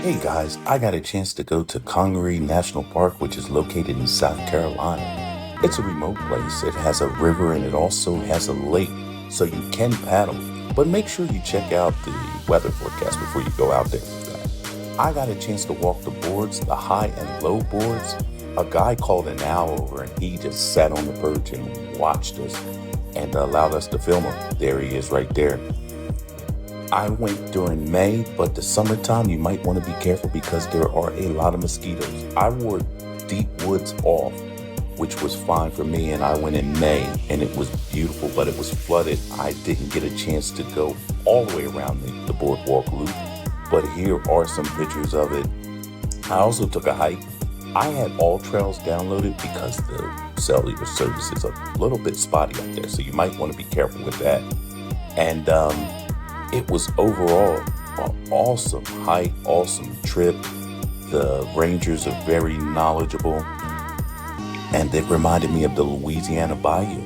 Hey guys, I got a chance to go to Congaree National Park, which is located in South Carolina. It's a remote place. It has a river and it also has a lake, so you can paddle. But make sure you check out the weather forecast before you go out there. I got a chance to walk the boards, the high and low boards. A guy called an owl over and he just sat on the perch and watched us and allowed us to film him. There he is right there. I went during May, but the summertime you might want to be careful because there are a lot of mosquitoes. I wore deep woods off, which was fine for me, and I went in May and it was beautiful, but it was flooded. I didn't get a chance to go all the way around the boardwalk loop, but here are some pictures of it. I also took a hike. I had all trails downloaded because the cellular service is a little bit spotty up there, so you might want to be careful with that. And it was overall an awesome hike, awesome trip. The rangers are very knowledgeable, and it reminded me of the Louisiana Bayou.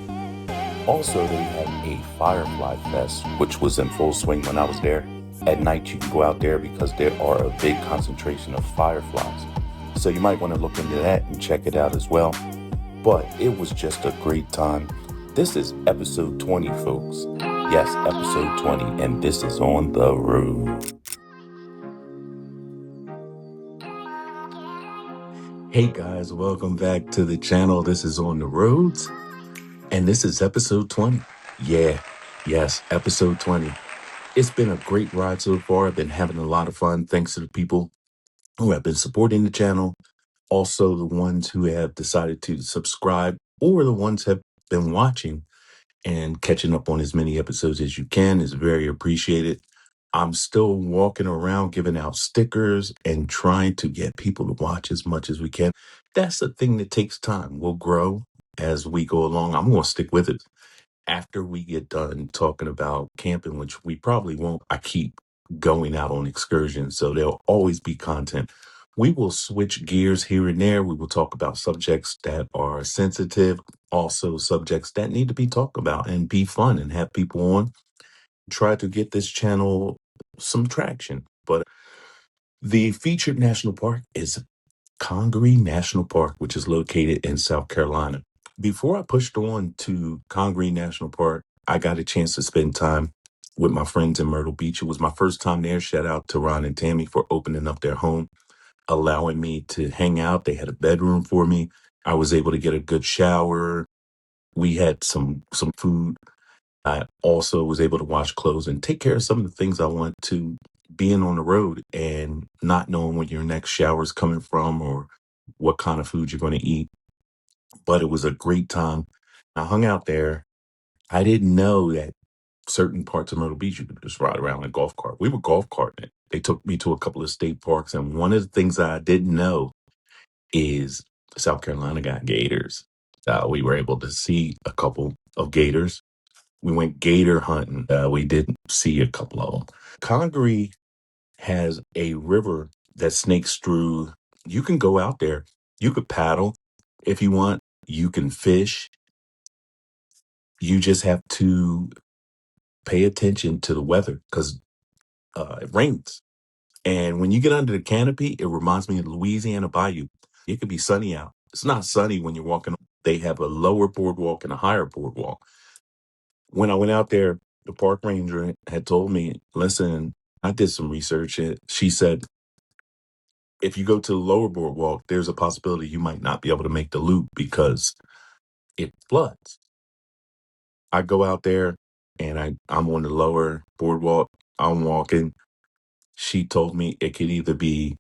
Also, they had a Firefly Fest, which was in full swing when I was there. At night, you can go out there because there are a big concentration of fireflies. So you might want to look into that and check it out as well. But it was just a great time. This is episode 20, folks. Yes, episode 20, and this is On the Road. Hey guys, welcome back to the channel. This is On the Roads, and this is episode 20. Yes, episode 20. It's been a great ride so far. I've been having a lot of fun thanks to the people who have been supporting the channel. Also, the ones who have decided to subscribe or the ones have been watching and catching up on as many episodes as you can is very appreciated. I'm still walking around giving out stickers and trying to get people to watch as much as we can. That's the thing that takes time. We'll grow as we go along. I'm going to stick with it. After we get done talking about camping, which we probably won't, I keep going out on excursions, so there'll always be content. We will switch gears here and there. We will talk about subjects that are sensitive, also subjects that need to be talked about and be fun and have people on. Try to get this channel some traction. But the featured national park is Congaree National Park, which is located in South Carolina. Before I pushed on to Congaree National Park, I got a chance to spend time with my friends in Myrtle Beach. It was my first time there. Shout out to Ron and Tammy for opening up their home, allowing me to hang out. They had a bedroom for me. I was able to get a good shower. We had some food. I also was able to wash clothes and take care of some of the things I want to being on the road and not knowing where your next shower is coming from or what kind of food you're going to eat. But it was a great time. I hung out there. I didn't know that certain parts of Myrtle Beach you could just ride around in a golf cart. We were golf carting it. They took me to a couple of state parks, and one of the things I didn't know is South Carolina got gators. We were able to see a couple of gators. We went gator hunting. We did see a couple of them. Congaree has a river that snakes through. You can go out there. You could paddle if you want. You can fish. You just have to pay attention to the weather because it rains. And when you get under the canopy, it reminds me of Louisiana Bayou. It could be sunny out. It's not sunny when you're walking. They have a lower boardwalk and a higher boardwalk. When I went out there, the park ranger had told me, listen, I did some research. And she said, if you go to the lower boardwalk, there's a possibility you might not be able to make the loop because it floods. I go out there and I'm on the lower boardwalk. I'm walking. She told me it could either be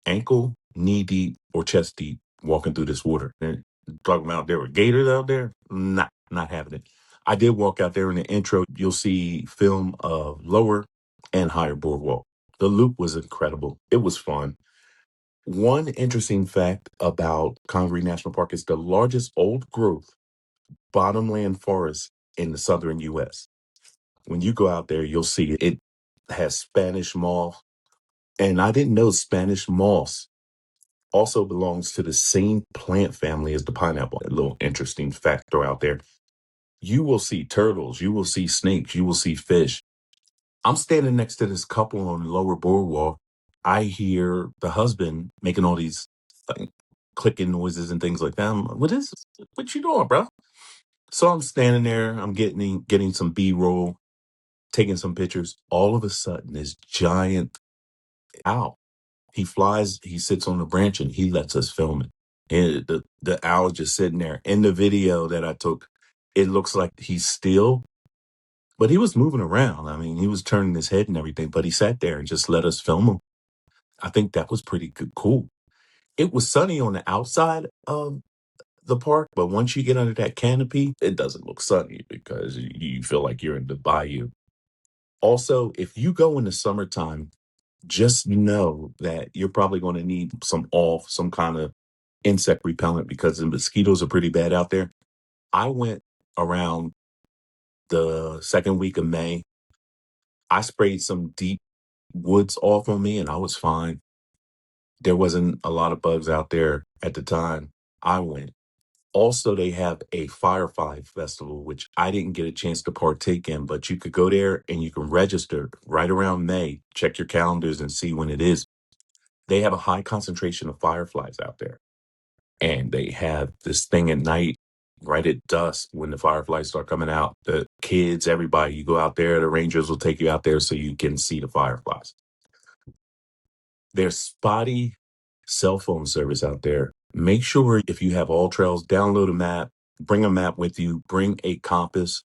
ankle, knee deep, or chest deep walking through this water. And talking about there were gators out there, not having it. I did walk out there in the intro. You'll see film of lower and higher boardwalk. The loop was incredible. It was fun. One interesting fact about Congaree National Park is the largest old growth bottomland forest in the southern U.S. When you go out there, you'll see it has Spanish moss. And I didn't know Spanish moss also belongs to the same plant family as the pineapple. A little interesting factor out there. You will see turtles, you will see snakes, you will see fish. I'm standing next to this couple on the lower boardwalk. I hear the husband making all these like, clicking noises and things like that. What you doing, bro? So I'm standing there, I'm getting some B-roll, taking some pictures. All of a sudden, this giant owl. He flies, he sits on the branch and he lets us film it. And the owl just sitting there. In the video that I took, it looks like he's still, but he was moving around. I mean, he was turning his head and everything, but he sat there and just let us film him. I think that was pretty good, cool. It was sunny on the outside of the park, but once you get under that canopy, it doesn't look sunny because you feel like you're in the bayou. Also, if you go in the summertime, just know that you're probably going to need some kind of insect repellent because the mosquitoes are pretty bad out there. I went around the second week of May. I sprayed some deep woods off on me and I was fine. There wasn't a lot of bugs out there at the time I went. Also, they have a firefly festival, which I didn't get a chance to partake in, but you could go there and you can register right around May. Check your calendars and see when it is. They have a high concentration of fireflies out there. And they have this thing at night, right at dusk, when the fireflies start coming out. The kids, everybody, you go out there, the rangers will take you out there so you can see the fireflies. There's spotty cell phone service out there. Make sure if you have all trails, download a map, bring a map with you, bring a compass.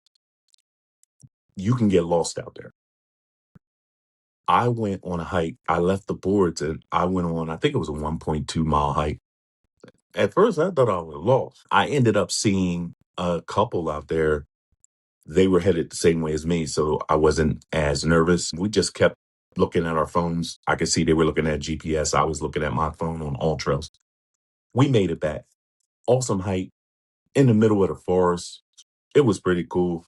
You can get lost out there. I went on a hike. I left the boards and I went on, I think it was a 1.2 mile hike. At first, I thought I was lost. I ended up seeing a couple out there. They were headed the same way as me, so I wasn't as nervous. We just kept looking at our phones. I could see they were looking at GPS. I was looking at my phone on all trails. We made it back. Awesome hike in the middle of the forest. It was pretty cool.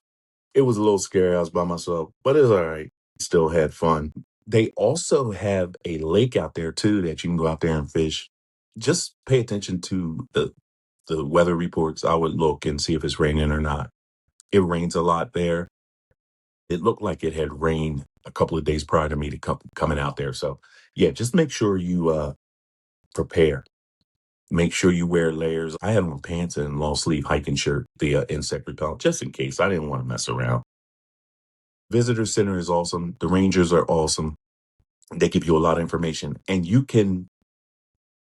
It was a little scary. I was by myself, but it's all right. Still had fun. They also have a lake out there too that you can go out there and fish. Just pay attention to the weather reports. I would look and see if it's raining or not. It rains a lot there. It looked like it had rained a couple of days prior to me to coming out there. So yeah, just make sure you prepare. Make sure you wear layers. I had on pants and long sleeve hiking shirt, the insect repellent, just in case. I didn't want to mess around. Visitor center is awesome. The rangers are awesome. They give you a lot of information, and you can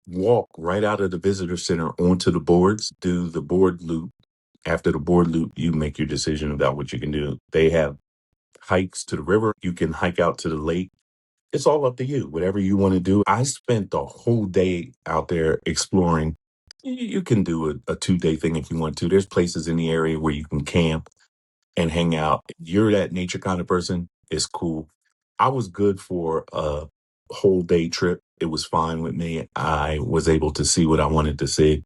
walk right out of the visitor center onto the boards, do the board loop. After the board loop, you make your decision about what you can do. They have hikes to the river. You can hike out to the lake. It's all up to you, whatever you want to do. I spent the whole day out there exploring. You can do a 2-day thing if you want to. There's places in the area where you can camp and hang out. If you're that nature kind of person, it's cool. I was good for a whole day trip. It was fine with me. I was able to see what I wanted to see.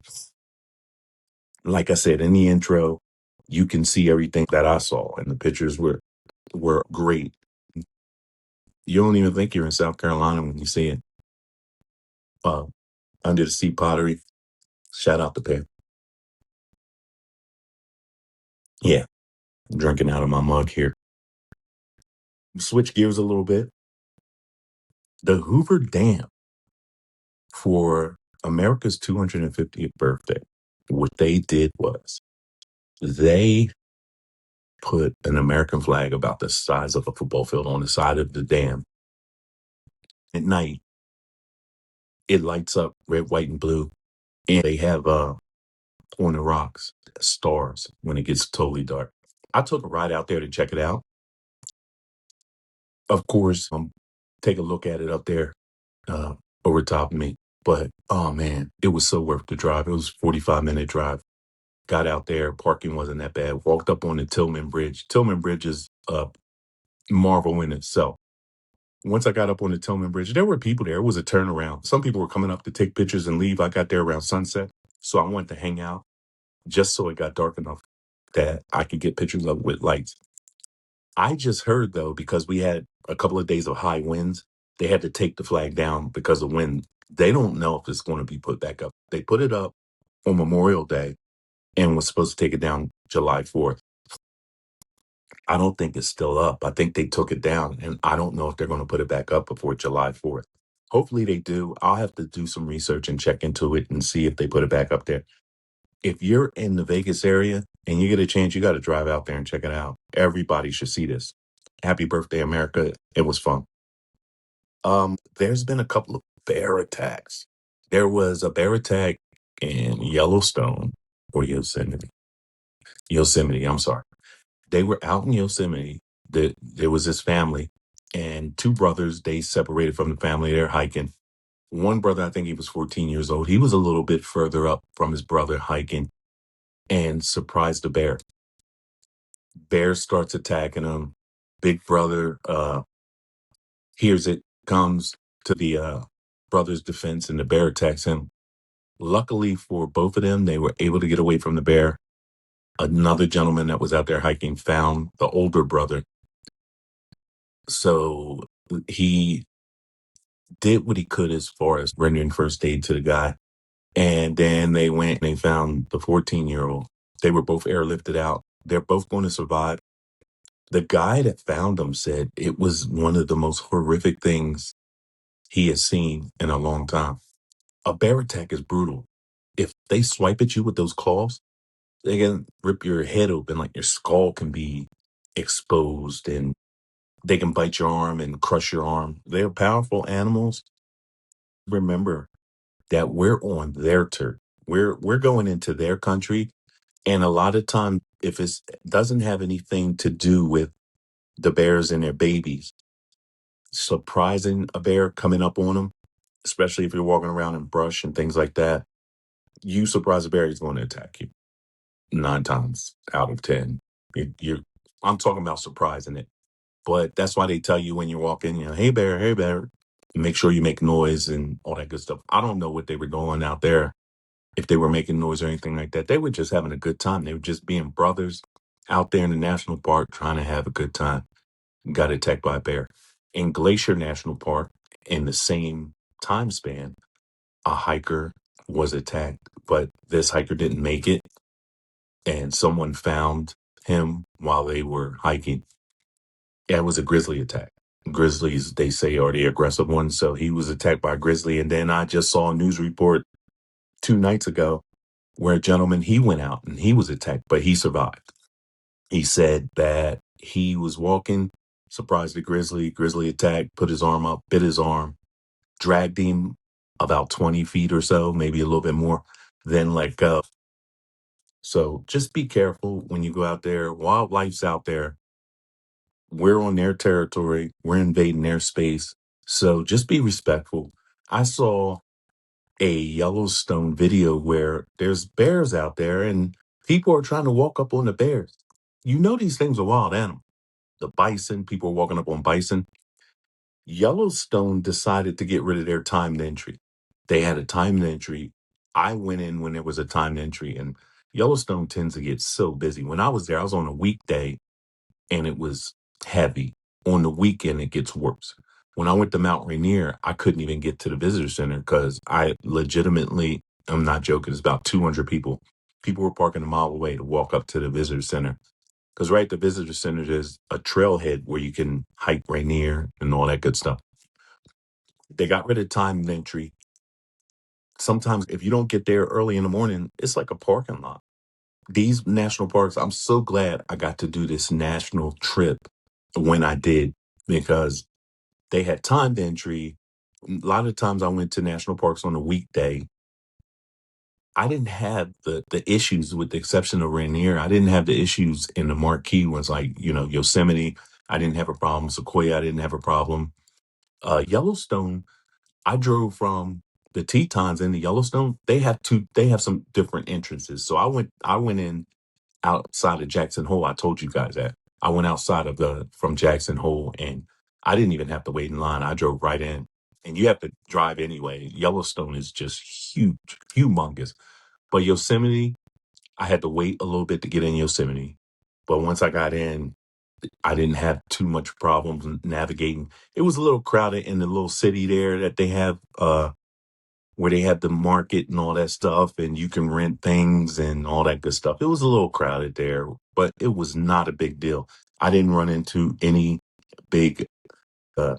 Like I said in the intro, you can see everything that I saw, and the pictures were great. You don't even think you're in South Carolina when you see it. Uh, Under the sea pottery. Shout out to Pam. Yeah, I'm drinking out of my mug here. Switch gears a little bit. The Hoover Dam for America's 250th birthday, what they did was they put an American flag about the size of a football field on the side of the dam. At night, it lights up red, white, and blue. And they have on the rocks stars when it gets totally dark. I took a ride out there to check it out. Of course, take a look at it up there uh, over top of me. But oh man, it was so worth the drive. It was a 45-minute drive. Got out there, parking wasn't that bad. Walked up on the Tillman Bridge. Tillman Bridge is a marvel in itself. Once I got up on the Tillman Bridge, there were people there. It was a turnaround. Some people were coming up to take pictures and leave. I got there around sunset. So I wanted to hang out just so it got dark enough that I could get pictures of with lights. I just heard though, because we had a couple of days of high winds, they had to take the flag down because of wind. They don't know if it's going to be put back up. They put it up on Memorial Day and was supposed to take it down July 4th. I don't think it's still up. I think they took it down, and I don't know if they're going to put it back up before July 4th. Hopefully they do. I'll have to do some research and check into it and see if they put it back up there. If you're in the Vegas area and you get a chance, you got to drive out there and check it out. Everybody should see this. Happy birthday, America. It was fun. There's been a couple of bear attacks. There was a bear attack in Yellowstone or Yosemite. Yosemite, I'm sorry. They were out in Yosemite. There was this family and two brothers. They separated from the family. They're hiking. One brother, I think he was 14 years old. He was a little bit further up from his brother hiking and surprised the bear. Bear starts attacking him. Big brother hears it, comes to the brother's defense, and the bear attacks him. Luckily for both of them, they were able to get away from the bear. Another gentleman that was out there hiking found the older brother. So he did what he could as far as rendering first aid to the guy. And then they went and they found the 14-year-old. They were both airlifted out. They're both going to survive. The guy that found them said it was one of the most horrific things he has seen in a long time. A bear attack is brutal. If they swipe at you with those claws, they can rip your head open, like your skull can be exposed, and they can bite your arm and crush your arm. They're powerful animals. Remember that we're on their turf. We're going into their country, and a lot of time, if it doesn't have anything to do with the bears and their babies, surprising a bear coming up on them, especially if you're walking around in brush and things like that, you surprise a bear, he's going to attack you 9 times out of 10. You're, I'm talking about surprising it. But that's why they tell you when you're walking, hey bear, hey bear. Make sure you make noise and all that good stuff. I don't know what they were doing out there, if they were making noise or anything like that. They were just having a good time. They were just being brothers out there in the national park trying to have a good time. Got attacked by a bear. In Glacier National Park, in the same time span, a hiker was attacked, but this hiker didn't make it, and someone found him while they were hiking. Yeah, it was a grizzly attack. Grizzlies, they say, are the aggressive ones. So he was attacked by a grizzly. And then I just saw a news report 2 nights ago where a gentleman, he went out and he was attacked, but he survived. He said that he was walking, surprised the grizzly attacked, put his arm up, bit his arm, dragged him about 20 feet or so, maybe a little bit more, then let go. So just be careful when you go out there. Wildlife's out there. We're on their territory. We're invading their space. So just be respectful. I saw a Yellowstone video where there's bears out there and people are trying to walk up on the bears. You know, these things are wild animals. The bison, people are walking up on bison. Yellowstone decided to get rid of their timed entry. They had a timed entry. I went in when there was a timed entry, and Yellowstone tends to get so busy. When I was there, I was on a weekday and it was heavy. On the weekend, it gets worse. When I went to Mount Rainier, I couldn't even get to the visitor center because I legitimately, I'm not joking, it's about 200 people. People were parking a mile away to walk up to the visitor center. Because right at the visitor center, there's a trailhead where you can hike Rainier and all that good stuff. They got rid of time entry. Sometimes if you don't get there early in the morning, it's like a parking lot. These national parks, I'm so glad I got to do this national trip when I did, because they had timed entry. A lot of times I went to national parks on a weekday. I didn't have the issues, with the exception of Rainier. I didn't have the issues in the marquee ones like, Yosemite. I didn't have a problem. Sequoia, I didn't have a problem. Yellowstone, I drove from the Tetons into Yellowstone. They have some different entrances. So I went in outside of Jackson Hole. I told you guys that. I went outside of from Jackson Hole, and I didn't even have to wait in line. I drove right in. And you have to drive anyway. Yellowstone is just huge, humongous. But Yosemite, I had to wait a little bit to get in Yosemite. But once I got in, I didn't have too much problems navigating. It was a little crowded in the little city there that they have, where they have the market and all that stuff, and you can rent things and all that good stuff. It was a little crowded there, but it was not a big deal. I didn't run into any big uh,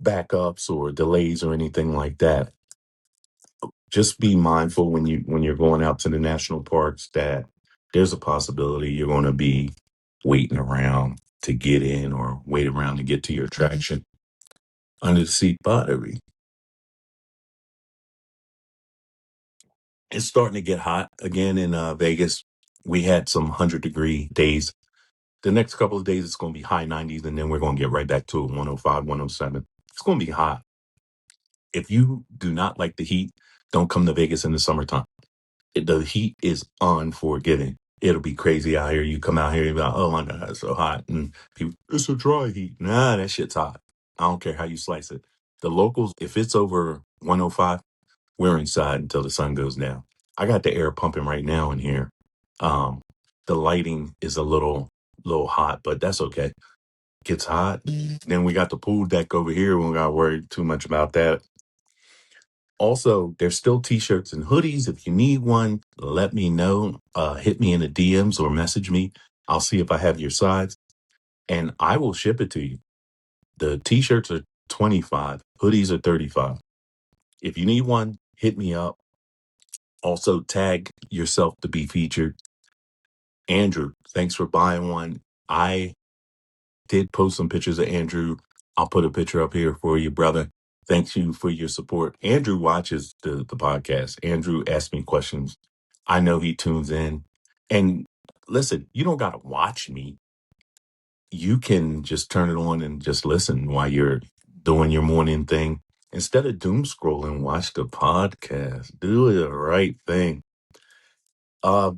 backups or delays or anything like that. Just be mindful when you're going out to the national parks that there's a possibility you're going to be waiting around to get in or wait around to get to your attraction. Under the sea pottery, it's starting to get hot again in Vegas. We had some 100-degree days. The next couple of days, it's going to be high 90s, and then we're going to get right back to 105, 107. It's going to be hot. If you do not like the heat, don't come to Vegas in the summertime. The heat is unforgiving. It'll be crazy out here. You come out here, you're like, oh my God, it's so hot. And people, it's a dry heat. Nah, that shit's hot. I don't care how you slice it. The locals, if it's over 105, we're inside until the sun goes down. I got the air pumping right now in here. Um, the lighting is a little hot, but that's okay. Gets hot. Then we got the pool deck over here. We don't got to worry too much about that. Also, there's still t-shirts and hoodies. If you need one, let me know. Hit me in the DMs or message me. I'll see if I have your size and I will ship it to you. The t-shirts are 25, hoodies are 35. If you need one, hit me up. Also tag yourself to be featured. Andrew, thanks for buying one. I did post some pictures of Andrew. I'll put a picture up here for you, brother. Thanks you for your support. Andrew watches the podcast. Andrew asks me questions. I know he tunes in. And listen, you don't got to watch me. You can just turn it on and just listen while you're doing your morning thing. Instead of doom scrolling, watch the podcast. Do the right thing. Uh,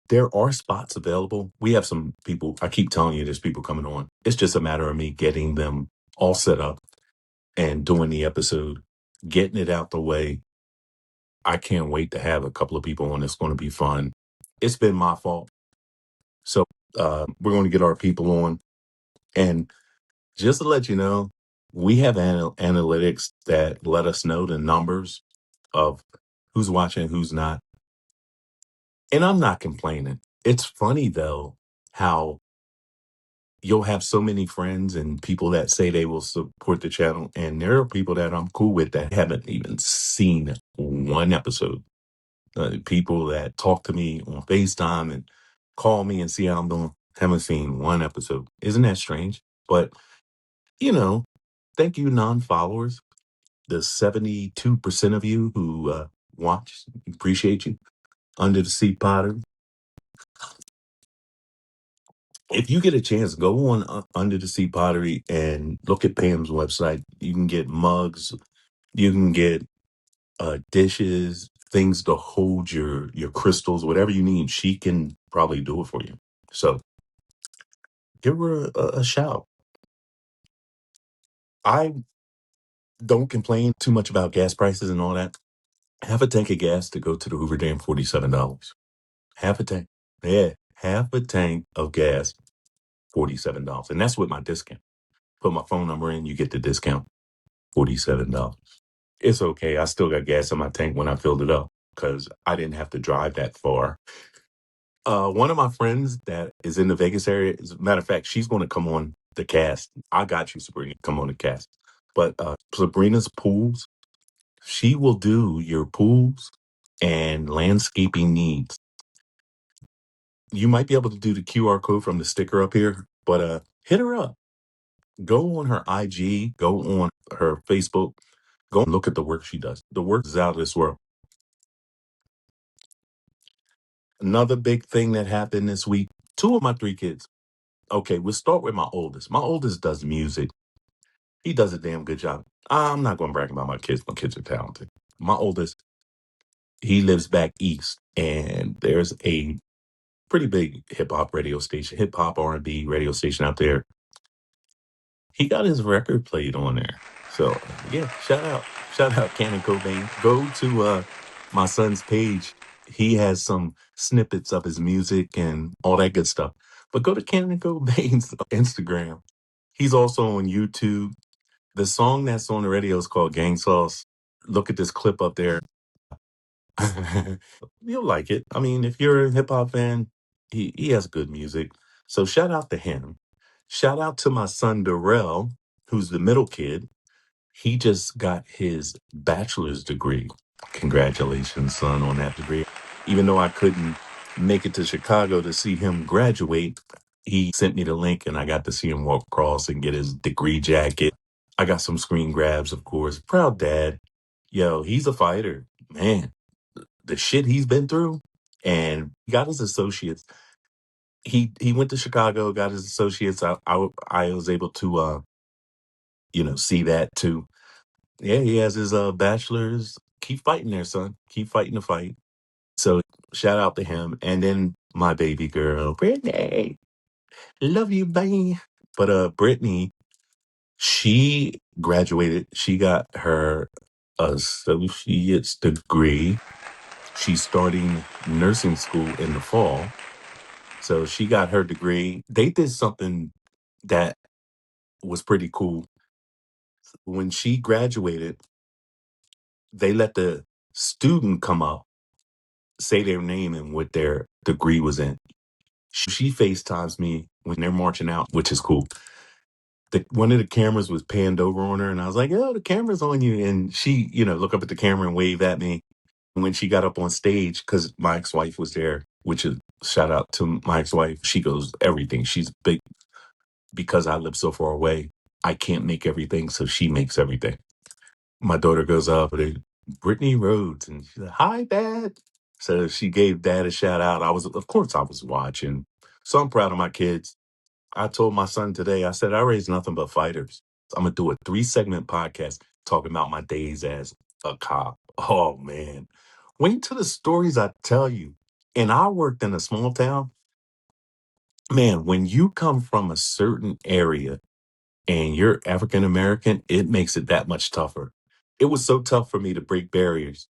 there are spots available. We have some people. I keep telling you, there's people coming on. It's just a matter of me getting them all set up and doing the episode, getting it out the way. I can't wait to have a couple of people on. It's going to be fun. It's been my fault. So we're going to get our people on. And just to let you know, we have analytics that let us know the numbers of who's watching, who's not. And I'm not complaining. It's funny, though, how you'll have so many friends and people that say they will support the channel. And there are people that I'm cool with that haven't even seen one episode. People that talk to me on FaceTime and call me and see how I'm doing haven't seen one episode. Isn't that strange? But, you know, thank you, non-followers. The 72% of you who watch, appreciate you. Under the Sea Potter. If you get a chance, go on Under the Sea Pottery and look at Pam's website. You can get mugs, you can get dishes, things to hold your crystals, whatever you need. She can probably do it for you. So give her a shout. I don't complain too much about gas prices and all that. Half a tank of gas to go to the Hoover Dam, $47. Half a tank. Yeah, half a tank of gas, $47. And that's with my discount. Put my phone number in, you get the discount, $47. It's okay. I still got gas in my tank when I filled it up because I didn't have to drive that far. One of my friends that is in the Vegas area, as a matter of fact, she's going to come on the cast. I got you, Sabrina. Come on the cast. But Sabrina's pools, she will do your pools and landscaping needs. You might be able to do the QR code from the sticker up here, but hit her up. Go on her IG, go on her Facebook, go and look at the work she does. The work is out of this world. Another big thing that happened this week, two of my three kids. Okay, we'll start with my oldest. My oldest does music. He does a damn good job. I'm not going to brag about my kids. My kids are talented. My oldest, he lives back east, and there's a pretty big hip hop radio station, hip hop R&B radio station out there. He got his record played on there. So yeah, shout out Cannon Cobain. Go to my son's page. He has some snippets of his music and all that good stuff. But go to Cannon Cobain's Instagram. He's also on YouTube. The song that's on the radio is called Gang Sauce. Look at this clip up there. You'll like it. I mean, if you're a hip hop fan, he has good music. So shout out to him. Shout out to my son Darrell, who's the middle kid. He just got his bachelor's degree. Congratulations, son, on that degree. Even though I couldn't make it to Chicago to see him graduate, he sent me the link and I got to see him walk across and get his degree jacket. I got some screen grabs, of course. Proud dad. Yo, he's a fighter. Man, the shit he's been through and got his associates. He went to Chicago, got his associates. I was able to see that too. Yeah, he has his bachelor's. Keep fighting there, son. Keep fighting the fight. So shout out to him. And then my baby girl, Brittany. Love you, baby. But Brittany, she graduated. She got her associate's degree. She's starting nursing school in the fall. So she got her degree. They did something that was pretty cool. When she graduated, they let the student come up, say their name and what their degree was in. She FaceTimes me when they're marching out, which is cool. One of the cameras was panned over on her, and I was like, "Oh, the camera's on you." And she, look up at the camera and wave at me. And when she got up on stage, because my ex-wife was there, which is shout out to my ex-wife. She goes everything. She's big because I live so far away. I can't make everything, so she makes everything. My daughter goes up and Brittany Rhodes, and she's like, "Hi, Dad." So she gave Dad a shout out. Of course, I was watching. So I'm proud of my kids. I told my son today, I said, I raised nothing but fighters. I'm going to do a 3-segment podcast talking about my days as a cop. Oh, man. Wait till the stories I tell you. And I worked in a small town. Man, when you come from a certain area and you're African American, it makes it that much tougher. It was so tough for me to break barriers.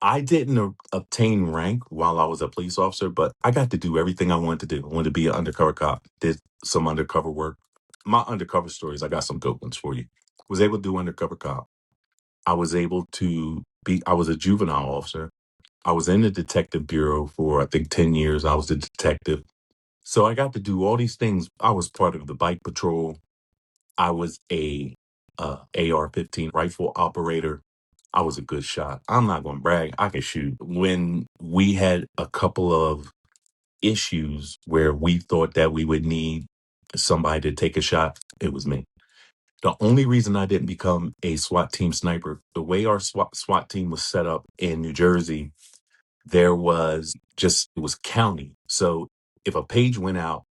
I didn't obtain rank while I was a police officer, but I got to do everything I wanted to do. I wanted to be an undercover cop, did some undercover work. My undercover stories, I got some good ones for you. Was able to do undercover cop. I was able to I was a juvenile officer. I was in the detective bureau for, I think, 10 years. I was a detective. So I got to do all these things. I was part of the bike patrol. I was a AR-15 rifle operator. I was a good shot. I'm not going to brag. I can shoot. When we had a couple of issues where we thought that we would need somebody to take a shot, it was me. The only reason I didn't become a SWAT team sniper, the way our SWAT team was set up in New Jersey, it was county. So if a page went out,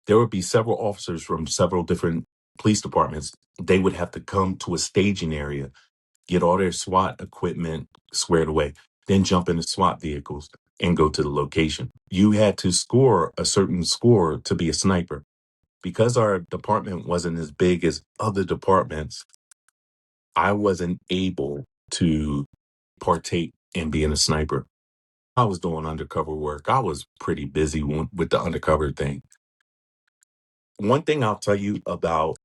there would be several officers from several different police departments. They would have to come to a staging area, get all their SWAT equipment squared away, then jump into SWAT vehicles and go to the location. You had to score a certain score to be a sniper. Because our department wasn't as big as other departments, I wasn't able to partake in being a sniper. I was doing undercover work. I was pretty busy with the undercover thing. One thing I'll tell you about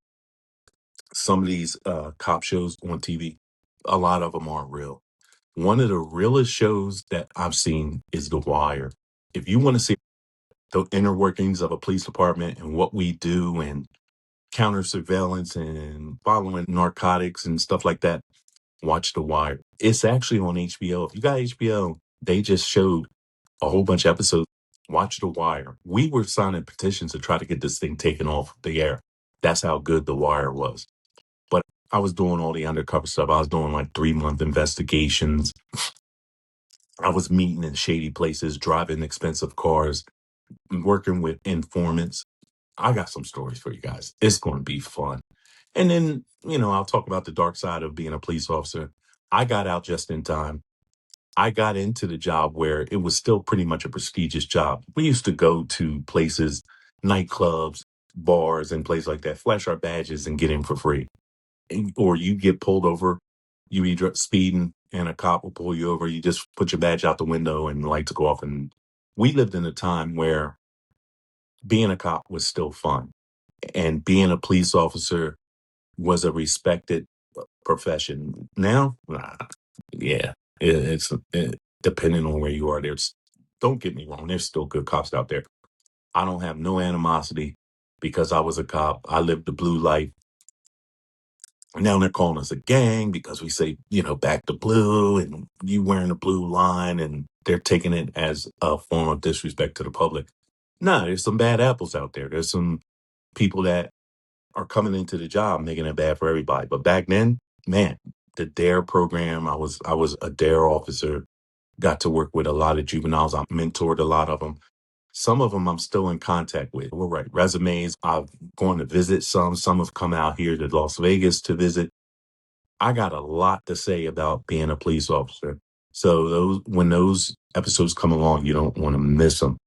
some of these cop shows on TV, a lot of them aren't real. One of the realest shows that I've seen is The Wire. If you want to see the inner workings of a police department and what we do and counter surveillance and following narcotics and stuff like that, watch The Wire. It's actually on HBO. If you got HBO, they just showed a whole bunch of episodes. Watch The Wire. We were signing petitions to try to get this thing taken off the air. That's how good The Wire was. But I was doing all the undercover stuff. I was doing like 3-month investigations. I was meeting in shady places, driving expensive cars, working with informants. I got some stories for you guys. It's going to be fun. And then, I'll talk about the dark side of being a police officer. I got out just in time. I got into the job where it was still pretty much a prestigious job. We used to go to places, nightclubs, bars, and places like that, flash our badges and get in for free. Or you get pulled over, you be speeding, and a cop will pull you over. You just put your badge out the window and the lights go off. And we lived in a time where being a cop was still fun, and being a police officer was a respected profession. Now, yeah, depending on where you are. Don't get me wrong, there's still good cops out there. I don't have no animosity because I was a cop. I lived the blue life. Now they're calling us a gang because we say, back to blue and you wearing the blue line, and they're taking it as a form of disrespect to the public. No, there's some bad apples out there. There's some people that are coming into the job making it bad for everybody. But back then, man, the DARE program, I was a DARE officer, got to work with a lot of juveniles. I mentored a lot of them. Some of them I'm still in contact with. We'll write resumes. I've gone to visit some. Some have come out here to Las Vegas to visit. I got a lot to say about being a police officer. So when those episodes come along, you don't want to miss them.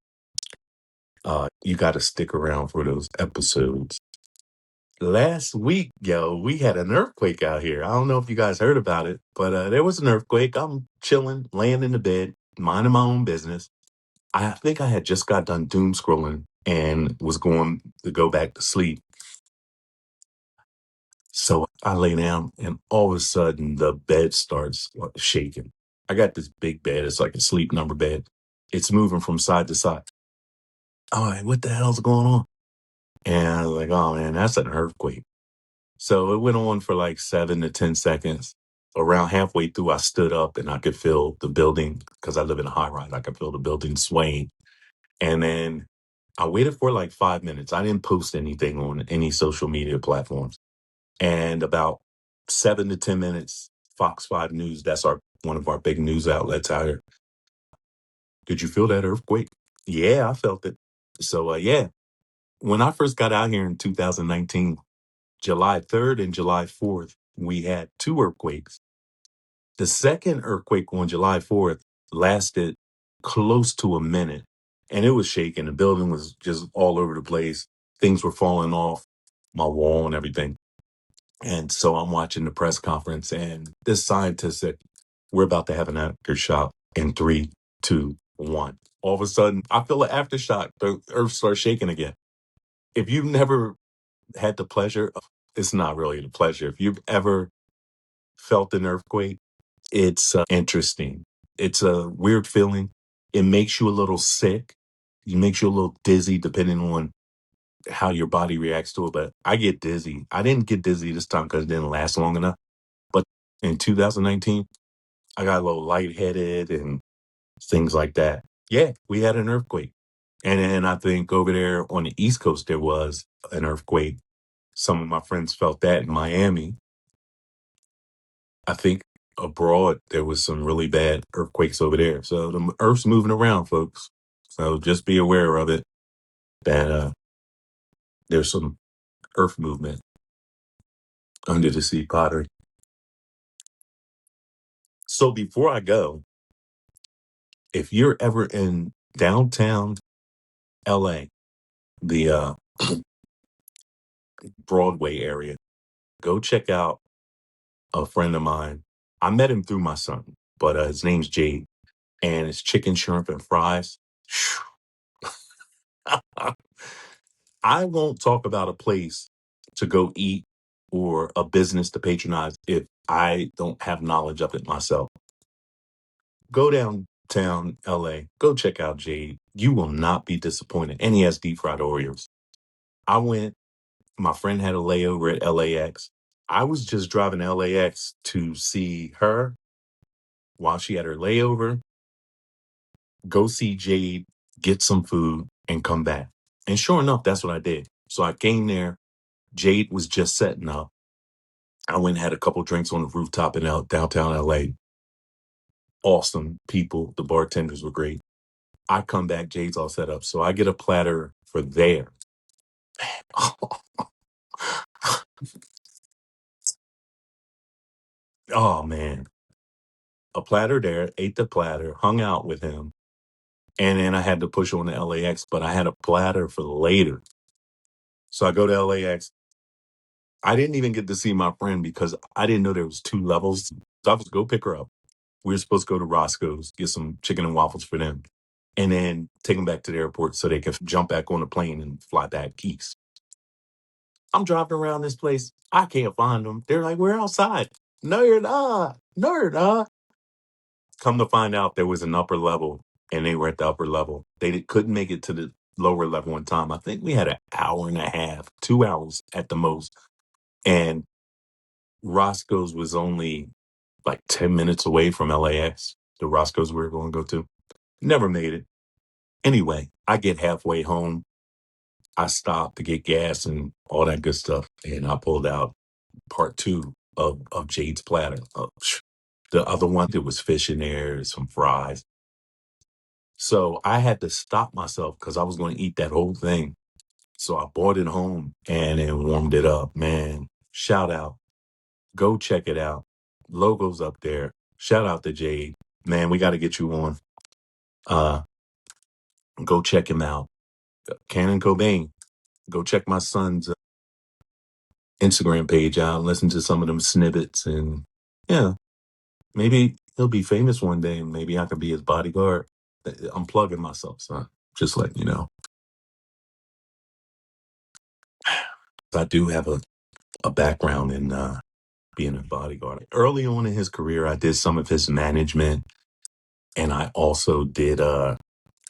You got to stick around for those episodes. Last week, we had an earthquake out here. I don't know if you guys heard about it, but there was an earthquake. I'm chilling, laying in the bed, minding my own business. I think I had just got done doom scrolling and was going to go back to sleep. So I lay down, and all of a sudden the bed starts shaking. I got this big bed. It's like a sleep number bed. It's moving from side to side. All right, what the hell's going on? And I was like, oh man, that's an earthquake. So it went on for like 7 to 10 seconds. Around halfway through, I stood up and I could feel the building, because I live in a high rise. I could feel the building swaying. And then I waited for like 5 minutes. I didn't post anything on any social media platforms. And about 7 to 10 minutes, Fox 5 News, that's one of our big news outlets out here. Did you feel that earthquake? Yeah, I felt it. So, yeah, when I first got out here in 2019, July 3rd and July 4th, we had two earthquakes. The second earthquake on July 4th lasted close to a minute, and it was shaking. The building was just all over the place. Things were falling off my wall and everything. And so I'm watching the press conference, and this scientist said, we're about to have an aftershock in 3, 2, 1. All of a sudden, I feel an aftershock. The earth starts shaking again. If you've never had the pleasure, it's not really the pleasure. If you've ever felt an earthquake, it's interesting. It's a weird feeling. It makes you a little sick. It makes you a little dizzy, depending on how your body reacts to it. But I get dizzy. I didn't get dizzy this time because it didn't last long enough. But in 2019, I got a little lightheaded and things like that. Yeah, we had an earthquake. And then I think over there on the East Coast, there was an earthquake. Some of my friends felt that in Miami. I think abroad, there was some really bad earthquakes over there. So the earth's moving around, folks. So just be aware of it, that there's some earth movement under the sea pottery. So before I go, if you're ever in downtown LA, the Broadway area, go check out a friend of mine. I met him through my son, but his name's Jade, and it's chicken, shrimp, and fries. I won't talk about a place to go eat or a business to patronize if I don't have knowledge of it myself. Go downtown LA, go check out Jade. You will not be disappointed. And he has deep fried Oreos. I went, my friend had a layover at LAX. I was just driving to LAX to see her while she had her layover, go see Jade, get some food, and come back. And sure enough, that's what I did. So I came there. Jade was just setting up. I went and had a couple drinks on the rooftop in downtown LA. Awesome people. The bartenders were great. I come back, Jade's all set up. So I get a platter for there. Oh, man. A platter there, ate the platter, hung out with him. And then I had to push on the LAX, but I had a platter for later. So I go to LAX. I didn't even get to see my friend because I didn't know there was two levels. So I was go pick her up. We were supposed to go to Roscoe's, get some chicken and waffles for them, and then take them back to the airport so they could jump back on the plane and fly back east. I'm driving around this place. I can't find them. They're like, we're outside. No, you're not. No, you're not. Come to find out there was an upper level, and they were at the upper level. Couldn't make it to the lower level in time. I think we had an hour and a half, 2 hours at the most. And Roscoe's was only like 10 minutes away from LAX, the Roscoe's we were going to go to. Never made it. Anyway, I get halfway home. I stopped to get gas and all that good stuff. And I pulled out part two of Jade's platter. The other one, there was fish in there, some fries. So I had to stop myself because I was going to eat that whole thing. So I brought it home and then warmed it up. Man, shout out. Go check it out. Logo's up there. Shout out to Jade. Man, we got to get you on. Uh, Go check him out. Cannon Cobain. Go check my son's Instagram page out. Listen to some of them snippets. And yeah, maybe he'll be famous one day. And maybe I could be his bodyguard. I'm plugging myself, son. Just letting you know. I do have a background in being a bodyguard. Early on in his career, I did some of his management, and I also did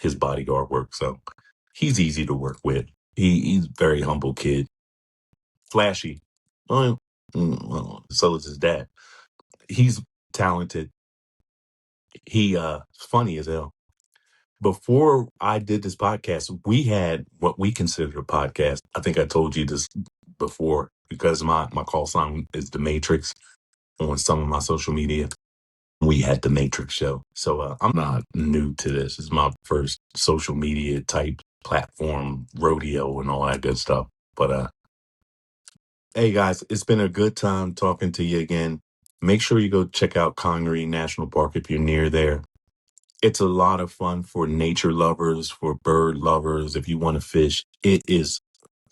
his bodyguard work. So he's easy to work with. He's a very humble kid, flashy. Well, so is his dad. He's talented. He funny as hell. Before I did this podcast, we had what we considered a podcast. I think I told you this before because my call sign is the Matrix on some of my social media. We had the Matrix show. So I'm not new to this. It's my first social media type platform, rodeo and all that good stuff. But hey guys, it's been a good time talking to you again. Make sure you go check out Congaree National Park if you're near there. It's a lot of fun for nature lovers, for bird lovers. If you want to fish, it is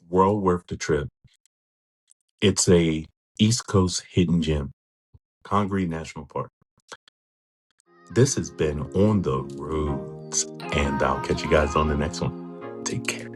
well worth the trip. It's a East Coast hidden gem, Congaree National Park. This has been On the Roads, and I'll catch you guys on the next one. Take care.